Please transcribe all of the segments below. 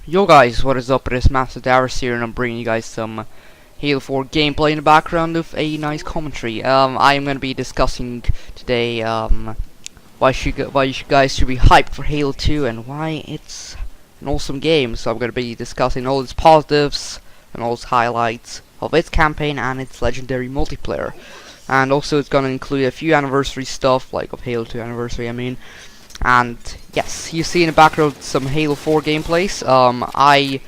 Yo guys, what is up? It is MasterChief here and I'm bringing you guys some Halo 4 gameplay in the background with a nice commentary. I am going to be discussing today why you guys should be hyped for Halo 2 and why it's an awesome game. So I'm going to be discussing all its positives and all its highlights of its campaign and its legendary multiplayer. And also it's going to include a few anniversary stuff, like of Halo 2 anniversary, I mean. And yes, you see in the background some Halo 4 gameplays. I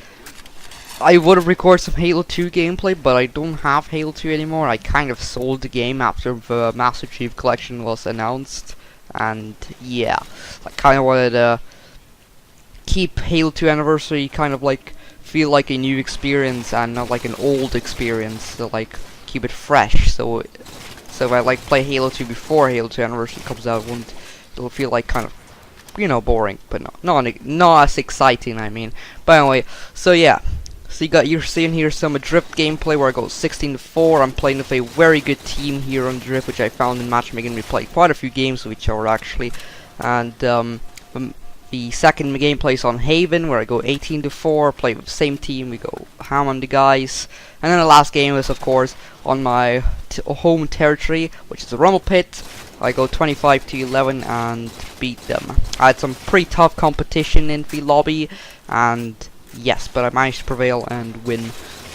would have recorded some Halo 2 gameplay, but I don't have Halo 2 anymore. I kind of sold the game after the MasterChief Collection was announced, and yeah, I kind of wanted to keep Halo 2 Anniversary kind of like feel like a new experience and not like an old experience. To like keep it fresh. So if I like play Halo 2 before Halo 2 Anniversary comes out, it'll feel like kind of, you know, boring, but not as exciting, I mean. But anyway, so yeah, so you're seeing here some Drift gameplay where I go 16-4. I'm playing with a very good team here on Drift, which I found in matchmaking. We played quite a few games with each other actually, and the second gameplay is on Haven, where I go 18-4, play with the same team, we go ham on the guys. And then the last game is, of course, on my home territory, which is the Rumble Pit. I go 25-11 and beat them. I had some pretty tough competition in the lobby, and yes, but I managed to prevail and win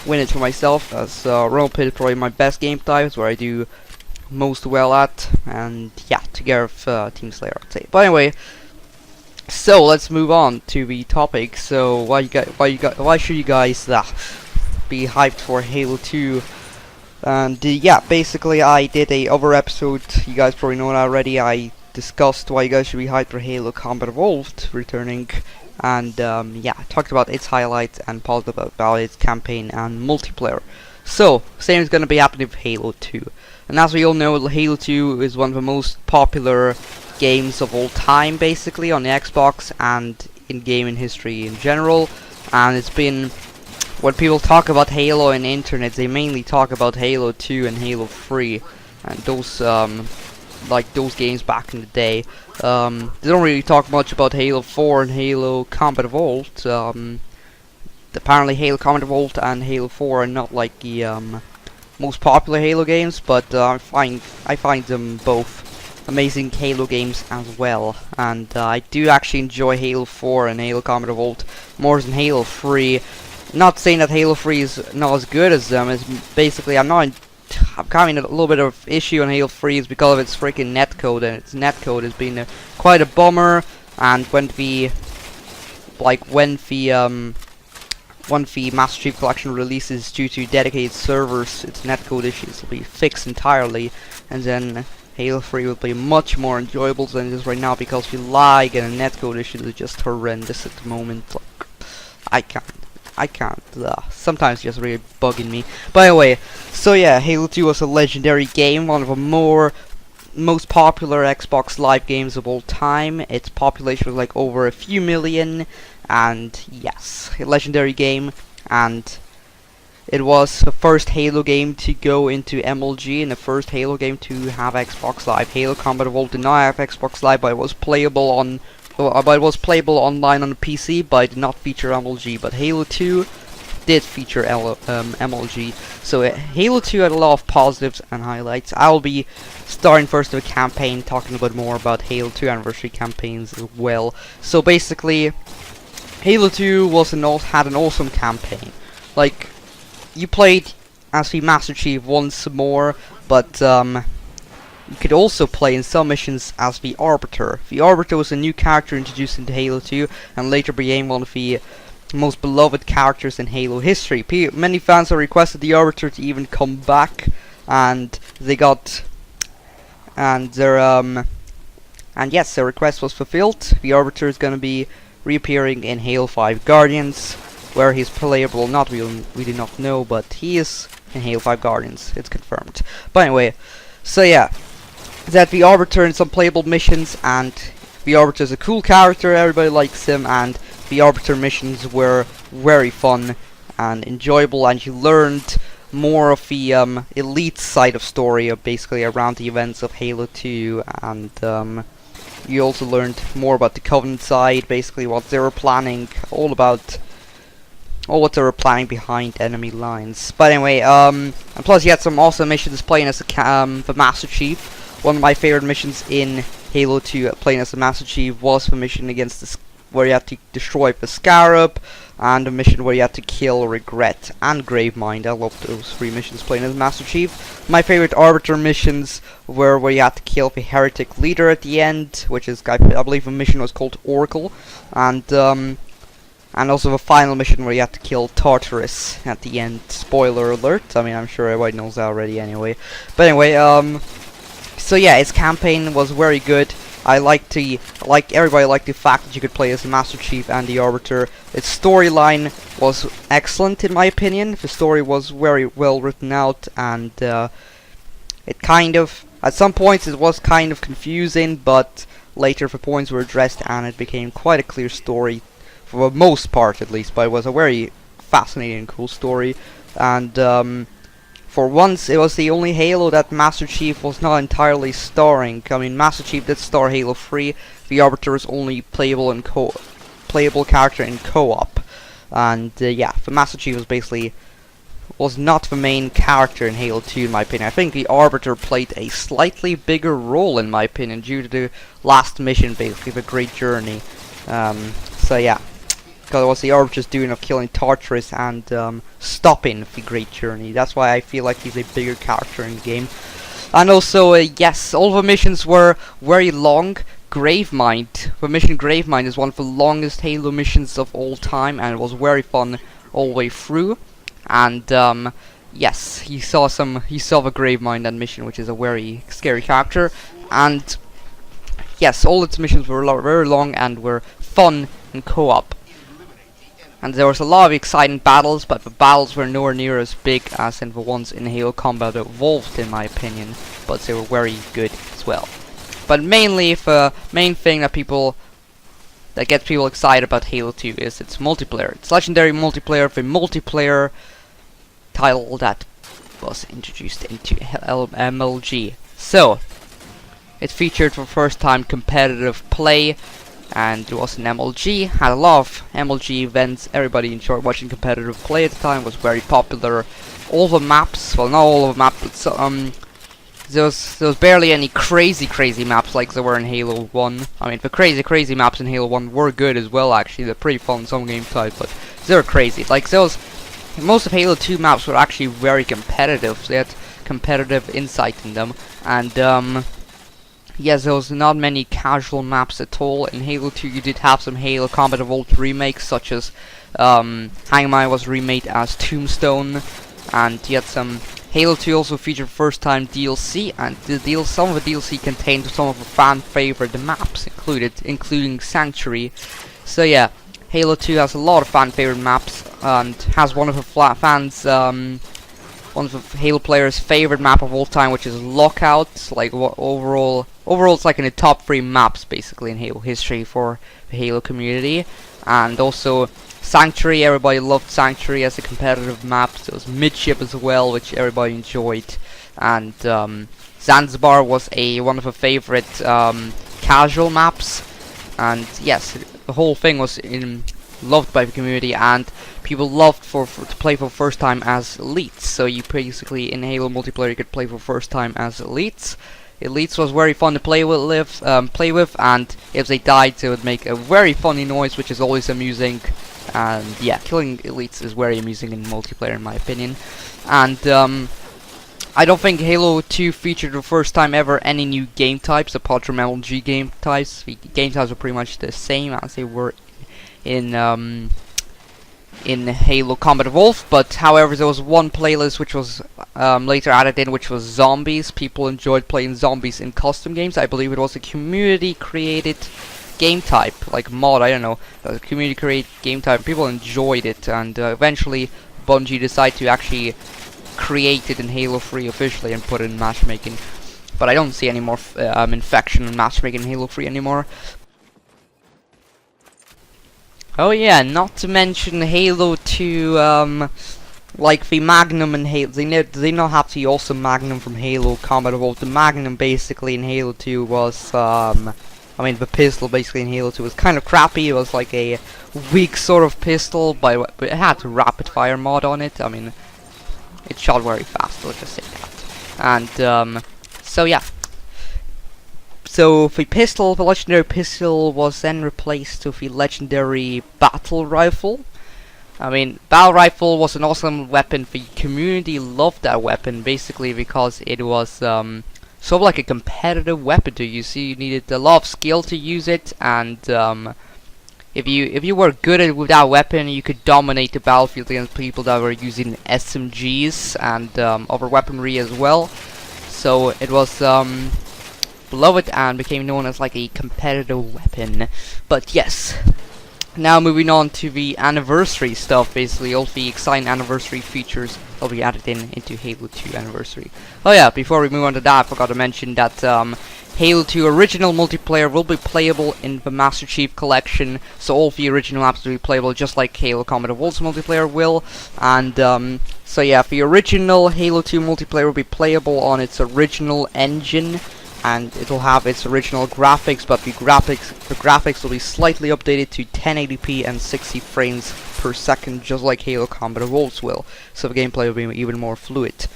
it for myself, as Rumble Pit is probably my best game type. It's where I do most well at, and yeah, together with Team Slayer, I'd say. But anyway, so let's move on to the topic. So why should you guys be hyped for Halo 2? And yeah, basically I did a other episode, you guys probably know it already. I discussed why you guys should be hyped for Halo Combat Evolved returning, and yeah, I talked about its highlights and positive about its campaign and multiplayer. So same is gonna be happening with Halo 2. And as we all know, Halo 2 is one of the most popular games of all time, basically, on the Xbox and in gaming history in general. And it's been, when people talk about Halo on the internet, they mainly talk about Halo 2 and Halo 3 and those like those games back in the day. They don't really talk much about Halo 4 and Halo Combat Evolved. Apparently Halo Combat Evolved and Halo 4 are not like the most popular Halo games, but I find them both amazing Halo games as well. And I do actually enjoy Halo 4 and Halo Combat Evolved more than Halo 3. Not saying that Halo 3 is not as good as them. It's basically I'm having a little bit of issue on Halo 3 is because of its freaking netcode, and its netcode has been quite a bummer. And when the MasterChief Collection releases due to dedicated servers, its netcode issues will be fixed entirely, and then Halo 3 will be much more enjoyable than it is right now, because the lag and the netcode issues are just horrendous at the moment. Like, I can't, sometimes just really bugging me. But anyway, so yeah, Halo 2 was a legendary game, one of the most popular Xbox Live games of all time. Its population was like over a few million, and yes, a legendary game. And it was the first Halo game to go into MLG and the first Halo game to have Xbox Live. Halo Combat Evolved did not have Xbox Live, but it was playable online on the PC, but it did not feature MLG. But Halo 2 did feature MLG. So Halo 2 had a lot of positives and highlights. I will be starting first with a campaign, talking a bit more about Halo 2 anniversary campaigns as well. So basically, Halo 2 had an awesome campaign. Like, you played as the Master Chief once more, but you could also play in some missions as the Arbiter. The Arbiter was a new character introduced into Halo 2 and later became one of the most beloved characters in Halo history. Many fans have requested the Arbiter to even come back, and yes, their request was fulfilled. The Arbiter is going to be reappearing in Halo 5 Guardians, where he's playable or not, we do not know, but he is in Halo 5 Guardians, it's confirmed. But anyway, so yeah, that the Arbiter in some playable missions, and the Arbiter is a cool character, everybody likes him, and the Arbiter missions were very fun and enjoyable, and you learned more of the elite side of story, basically around the events of Halo 2, and you also learned more about the Covenant side, basically what they were planning, all about or what they were planning behind enemy lines. But anyway, and plus you had some awesome missions playing as the Master Chief. One of my favorite missions in Halo 2 playing as the Master Chief was the mission against the where you had to destroy the Scarab, and a mission where you had to kill Regret and Gravemind. I loved those 3 missions playing as Master Chief. My favorite Arbiter missions were where you had to kill the Heretic leader at the end, which is, I believe the mission was called Oracle, and also the final mission where you had to kill Tartarus at the end. Spoiler alert, I mean, I'm sure everybody knows that already anyway. But anyway, so yeah, its campaign was very good. Everybody liked the fact that you could play as the Master Chief and the Arbiter. Its storyline was excellent in my opinion. The story was very well written out, and it kind of, at some points it was kind of confusing, but later the points were addressed and it became quite a clear story, for the most part at least, but it was a very fascinating and cool story. And for once, it was the only Halo that Master Chief was not entirely starring. I mean, Master Chief did star Halo 3. The Arbiter is only playable character in co-op, and yeah, the Master Chief was not the main character in Halo 2 in my opinion. I think the Arbiter played a slightly bigger role in my opinion due to the last mission, basically the Great Journey. So yeah. Because it was the Arbiter's doing of killing Tartarus and stopping the Great Journey. That's why I feel like he's a bigger character in the game. And also, yes, all the missions were very long. Gravemind, the mission Gravemind is one of the longest Halo missions of all time, and it was very fun all the way through. And yes, he saw the Gravemind that mission, which is a very scary character. And yes, all its missions were very long and were fun in co-op. And there was a lot of exciting battles, but the battles were nowhere near as big as in the ones in Halo Combat Evolved, in my opinion. But they were very good as well. But mainly, the main thing that gets people excited about Halo 2 is its multiplayer. It's legendary multiplayer, the multiplayer title that was introduced into MLG. So, it featured for the first time competitive play. And it was an MLG, had a lot of MLG events. Everybody enjoyed watching competitive play at the time, was very popular. All the maps, well, not all of the maps, but there was barely any crazy maps like there were in Halo 1. I mean, the crazy maps in Halo 1 were good as well, actually. They're pretty fun some game types, but they were crazy. Like, most of Halo 2 maps were actually very competitive. They had competitive insight in them, and yes, there was not many casual maps at all. In Halo 2 you did have some Halo Combat Evolved remakes, such as Hangman was remade as Tombstone, and you had some Halo 2 also featured first time DLC, and some of the DLC contained some of the fan favorite maps including Sanctuary. So yeah, Halo 2 has a lot of fan favorite maps, and has one of the one of the Halo players' favorite map of all time, which is Lockout. Like, overall it's like in the top 3 maps basically in Halo history for the Halo community. And also Sanctuary, everybody loved Sanctuary as a competitive map. There was Midship as well, which everybody enjoyed. And Zanzibar was one of the favorite casual maps. And yes, the whole thing was loved by the community, and people loved to play for the first time as elites. So you basically, in Halo multiplayer, you could play for the first time as elites. Elites was very fun to play with, and if they died, they would make a very funny noise, which is always amusing. And yeah, killing elites is very amusing in multiplayer, in my opinion. And I don't think Halo 2 featured the first time ever any new game types apart from LG game types. The game types are pretty much the same as they were in Halo Combat Evolved, but however there was one playlist which was later added in, which was zombies. People enjoyed playing zombies in custom games. I believe it was a community created game type, like mod, I don't know, a community created game type. People enjoyed it, and eventually Bungie decided to actually create it in Halo 3 officially and put it in matchmaking. But I don't see any more infection and matchmaking in Halo 3 anymore. Oh yeah, not to mention Halo 2, like the Magnum in Halo, they not have the awesome Magnum from Halo Combat Evolved. The Magnum basically in Halo 2 was, I mean, the pistol basically in Halo 2 was kind of crappy. It was like a weak sort of pistol, but it had a rapid fire mod on it. I mean, it shot very fast, let's just say that. And so yeah. So the pistol, the legendary pistol, was then replaced with the legendary battle rifle. I mean, battle rifle was an awesome weapon. The community loved that weapon basically because it was sort of like a competitive weapon to use. You needed a lot of skill to use it, and if you were good at it with that weapon, you could dominate the battlefield against people that were using SMGs and other weaponry as well. So it was beloved and became known as like a competitive weapon. But yes. Now moving on to the anniversary stuff, basically all the exciting anniversary features will be added into Halo 2 Anniversary. Oh yeah, before we move on to that, I forgot to mention that Halo 2 original multiplayer will be playable in the MasterChief Collection, so all the original maps will be playable just like Halo Combat Evolved's multiplayer will, and so yeah, the original Halo 2 multiplayer will be playable on its original engine, and it'll have its original graphics, but the graphics will be slightly updated to 1080p and 60 frames per second, just like Halo Combat Evolved's will. So the gameplay will be even more fluid.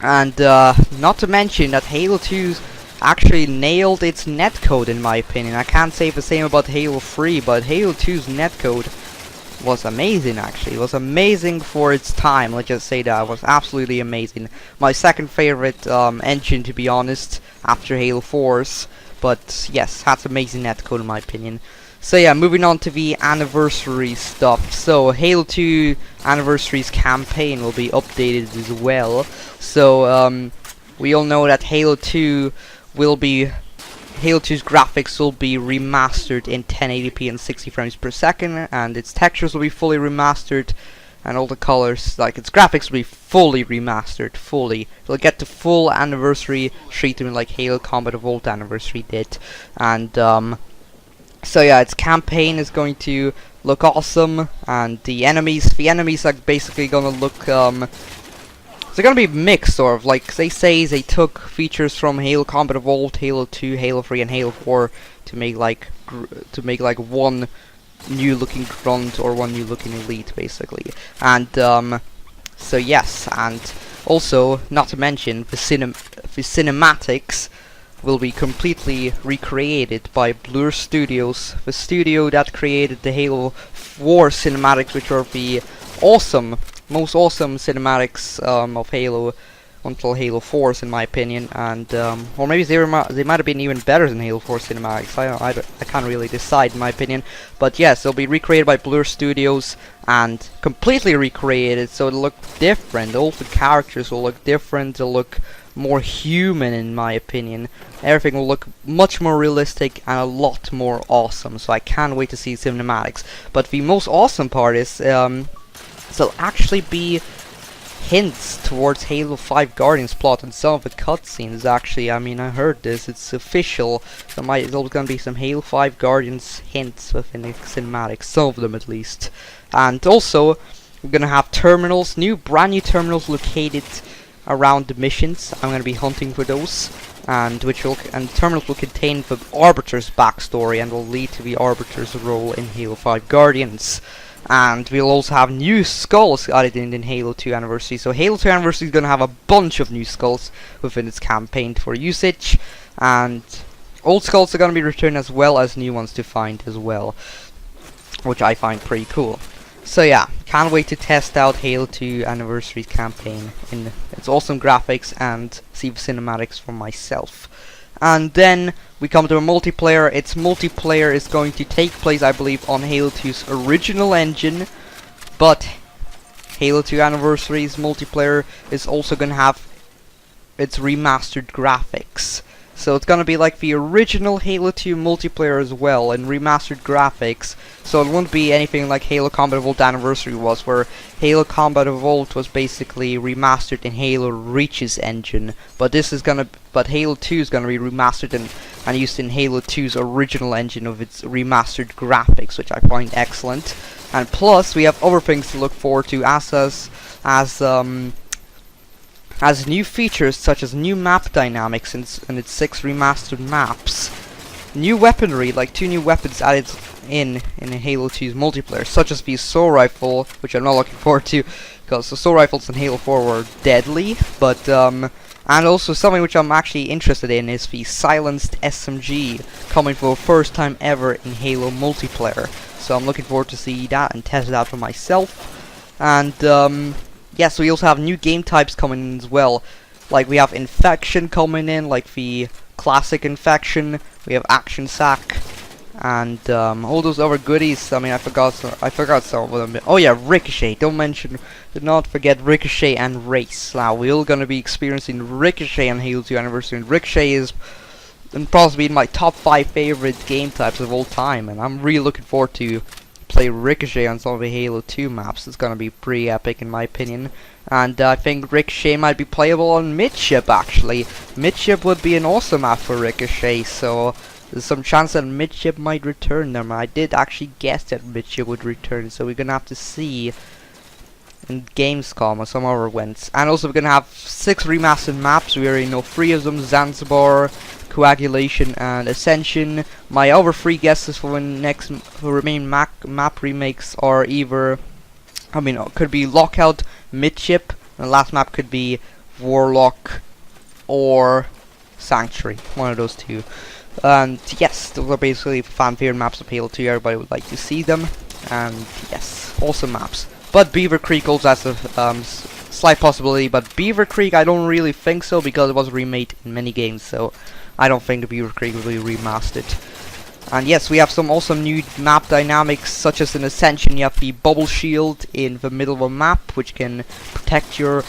And not to mention that Halo 2 actually nailed its netcode, in my opinion. I can't say the same about Halo 3, but Halo 2's netcode was amazing. Actually, it was amazing for its time. Let's just say that it was absolutely amazing. My second favorite engine, to be honest, after Halo 4's. But yes, that's amazing netcode in my opinion. So yeah, moving on to the anniversary stuff. So Halo 2 Anniversary's campaign will be updated as well. So we all know that Halo 2's graphics will be remastered in 1080p and 60 frames per second, and its textures will be fully remastered, and all the colors, like its graphics, will be fully remastered, fully. It'll get the full anniversary treatment like Halo Combat Evolved Anniversary did, and so yeah, its campaign is going to look awesome, and the enemies are basically gonna look they're gonna be mixed, sort of. Like they say, they took features from Halo Combat Evolved, Halo 2, Halo 3, and Halo 4 to make like one new looking grunt or one new looking elite, basically. And so yes, and also not to mention the cinematics will be completely recreated by Blur Studios, the studio that created the Halo 4 cinematics, which are the most awesome cinematics of Halo until Halo 4's, in my opinion, and or maybe they might have been even better than Halo 4 cinematics. I can't really decide, in my opinion, but yes, they'll be recreated by Blur Studios and completely recreated, so it'll look different. All the characters will look different. They'll look more human, in my opinion. Everything will look much more realistic and a lot more awesome. So I can't wait to see cinematics. But the most awesome part is there'll actually be hints towards Halo 5 Guardians plot in some of the cutscenes. Actually, I mean, I heard this. It's official. There's gonna be some Halo 5 Guardians hints within the cinematics, some of them at least. And also, we're gonna have terminals, brand new terminals located around the missions. I'm gonna be hunting for those, and terminals will contain the Arbiter's backstory and will lead to the Arbiter's role in Halo 5 Guardians. And we'll also have new skulls added in Halo 2 Anniversary. So Halo 2 Anniversary is going to have a bunch of new skulls within its campaign for usage, and old skulls are going to be returned as well as new ones to find as well, which I find pretty cool. So yeah, can't wait to test out Halo 2 Anniversary campaign in its awesome graphics and see the cinematics for myself. And then we come to a multiplayer. Its multiplayer is going to take place, I believe, on Halo 2's original engine, but Halo 2 Anniversary's multiplayer is also going to have its remastered graphics. So it's gonna be like the original Halo 2 multiplayer as well, and remastered graphics. So it won't be anything like Halo Combat Evolved Anniversary was, where Halo Combat Evolved was basically remastered in Halo Reach's engine. But Halo 2 is gonna be remastered and used in Halo 2's original engine of its remastered graphics, which I find excellent. And plus, we have other things to look forward to as new features such as new map dynamics in its 6 remastered maps. new weaponry, like 2 new weapons added in Halo 2's multiplayer, such as the assault rifle, which I'm not looking forward to, because the assault rifles in Halo 4 were deadly, but and also something which I'm actually interested in is the silenced SMG, coming for the first time ever in Halo multiplayer. So I'm looking forward to see that and test it out for myself. And yes, we also have new game types coming in as well. Like we have Infection coming in, like the classic Infection. We have Action Sack, and all those other goodies. I mean, I forgot some of them. Oh yeah, Ricochet. Did not forget Ricochet and Race. Now we're gonna be experiencing Ricochet on Halo 2 Anniversary. And Ricochet is possibly my top 5 favorite game types of all time, and I'm really looking forward to play Ricochet on some of the Halo 2 maps. It's gonna be pretty epic in my opinion. And I think Ricochet might be playable on Midship actually. Midship would be an awesome map for Ricochet, so there's some chance that Midship might return them. I did actually guess that Midship would return, so we're gonna have to see in Gamescom or some other events. And also we're gonna have 6 remastered maps. We already know 3 of them: Zanzibar, Coagulation, and Ascension. My other 3 guesses for remaining map remakes are either, it could be Lockout, Midship, and the last map could be Warlock or Sanctuary. One of those 2. And yes, those are basically fan favorite maps of Halo 2. Everybody would like to see them. And yes, awesome maps. But Beaver Creek also has a slight possibility. But Beaver Creek, I don't really think so, because it was remade in many games. So I don't think the Beaver Creek will be remastered. And yes, we have some awesome new map dynamics, such as in Ascension you have the bubble shield in the middle of a map, which can protect your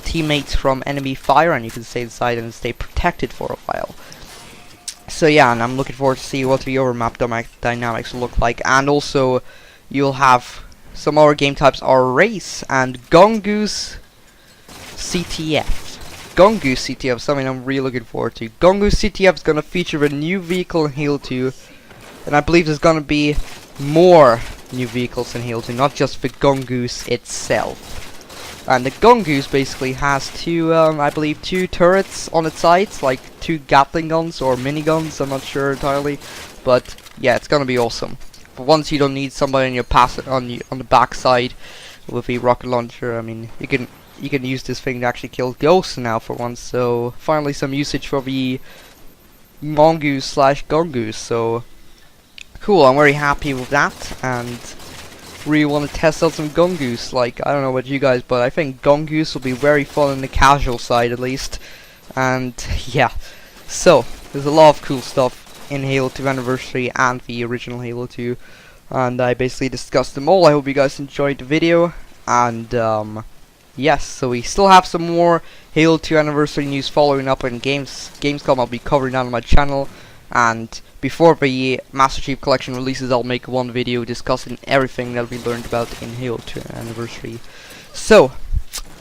teammates from enemy fire, and you can stay inside and stay protected for a while. So yeah, and I'm looking forward to see what the other map dynamics will look like. And also, you'll have some other game types are Race and Gungoose CTF. Gungoose CTF, something I'm really looking forward to. Gungoose CTF is gonna feature a new vehicle in Halo 2, and I believe there's gonna be more new vehicles in Halo 2, not just the Gungoose itself. And the Gungoose basically has 2, I believe 2 turrets on its sides, like 2 Gatling guns or miniguns, I'm not sure entirely. But yeah, it's gonna be awesome. But once you don't need somebody on your on the backside with a rocket launcher, I mean, you can use this thing to actually kill ghosts now for once. So finally some usage for the Mongoose / Gungoose. So cool, I'm very happy with that, and really want to test out some Gungoose. Like, I don't know about you guys, but I think Gungoose will be very fun on the casual side at least. And yeah, so there's a lot of cool stuff in Halo 2 Anniversary and the original Halo 2, and I basically discussed them all. I hope you guys enjoyed the video, and yes, so we still have some more Halo 2 Anniversary news following up in Gamescom. I'll be covering that on my channel, and before the Master Chief Collection releases, I'll make one video discussing everything that we learned about in Halo 2 Anniversary. So,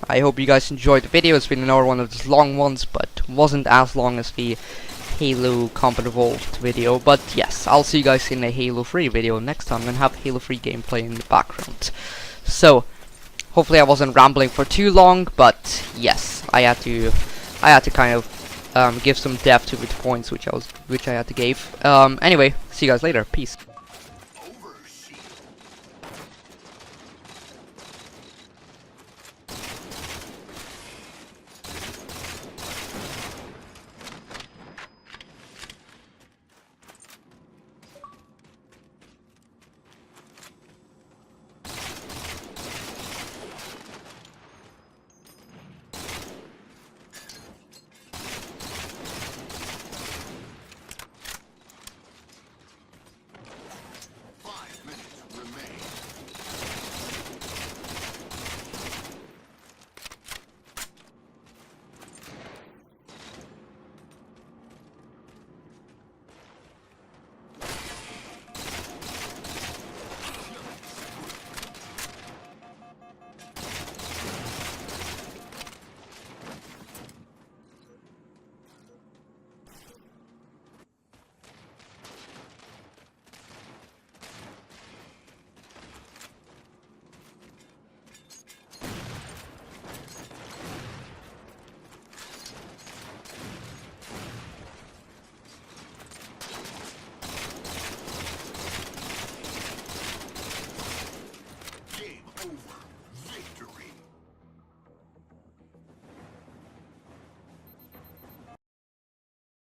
I hope you guys enjoyed the video. It's been another one of those long ones, but wasn't as long as the Halo Combat Evolved video. But yes, I'll see you guys in a Halo 3 video next time, and have Halo 3 gameplay in the background. So, hopefully I wasn't rambling for too long, but yes, I had to kind of give some depth to the points which I had to give. Anyway, see you guys later. Peace.